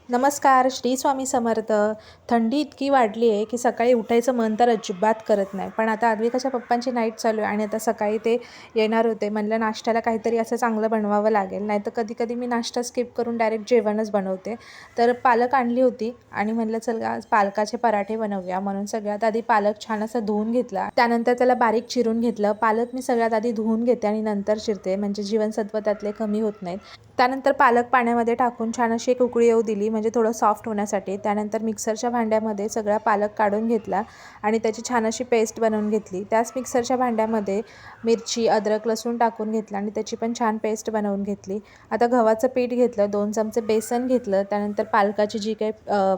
नमस्कार. श्री स्वामी समर्थ. थंडी इतकी वाढली आहे की सकाळी उठायचं मन तर अजिबात करत नाही. पण आता अद्विकाच्या पप्पांची नाईट चालू आहे आणि आता सकाळी ते येणार होते. म्हणलं नाश्त्याला काहीतरी असं चांगलं बनवावं लागेल. नाहीतर कधी-कधी मी नाश्ता स्किप करून डायरेक्ट जेवणच बनवते. तर पालक आणली होती आणि म्हणलं चल आज पालकाचे पराठे बनवूया. म्हणून सगळ्यात आधी पालक छान असं धुवून घेतला. त्यानंतर त्याला बारीक चिरून घेतलं. पालक मी सगळ्यात आधी धुवून घेते आणि नंतर चिरते, म्हणजे जीवनसत्व त्यातले कमी होत नाहीत. त्यानंतर पालक पाण्यामध्ये टाकून छान अशी एक उकळी येऊ दिली, म्हणजे थोडं सॉफ्ट होण्यासाठी. त्यानंतर मिक्सरच्या भांड्यामध्ये सगळा पालक काढून घेतला आणि त्याची छान अशी पेस्ट बनवून घेतली. त्याच मिक्सरच्या भांड्यामध्ये मिरची, अद्रक, लसूण टाकून घेतलं आणि त्याची पण छान पेस्ट बनवून घेतली. आता गव्हाचं पीठ घेतलं, 2 चमचे बेसन घेतलं. त्यानंतर पालकाची जी काही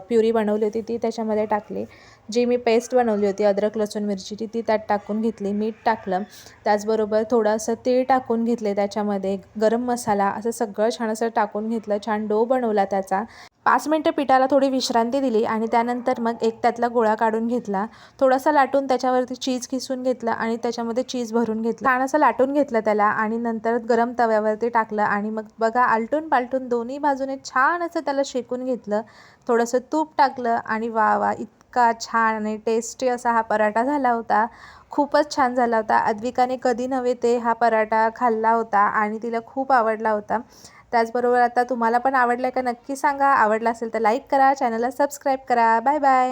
प्युरी बनवली होती ती त्याच्यामध्ये टाकली. जी मी पेस्ट बनवली होती अद्रक, लसूण, मिरचीची ती त्यात टाकून घेतली. मीठ टाकलं. त्याचबरोबर थोडंसं तीळ टाकून घेतले त्याच्यामध्ये, गरम मसाला, असं सगळं छान असं टाकून घेतलं. छान डो बनवला त्याचा. 5 मिनिटं पिठाला थोडी विश्रांती दिली आणि त्यानंतर मग एक त्यातला गोळा काढून घेतला. थोडासा लाटून त्याच्यावरती चीज किसून घेतलं आणि त्याच्यामध्ये चीज भरून घेतलं. छान असं लाटून घेतलं त्याला आणि नंतर गरम तव्यावरती टाकलं आणि मग बघा आलटून पालटून दोन्ही बाजूने छान असं त्याला शेकून घेतलं. थोडंसं तूप टाकलं आणि वाह वाह! इतका छान आणि टेस्टी असा हा पराठा झाला होता. खूपच छान झाला होता. अद्विकाने कधी नव्हे ते हा पराठा खाल्ला होता आणि तिला खूप आवडला होता. त्याचबरोबर आता तुम्हाला पण आवडला का नक्की सांगा. आवडला असेल तर लाईक करा, चॅनलला सबस्क्राईब करा. Bye bye.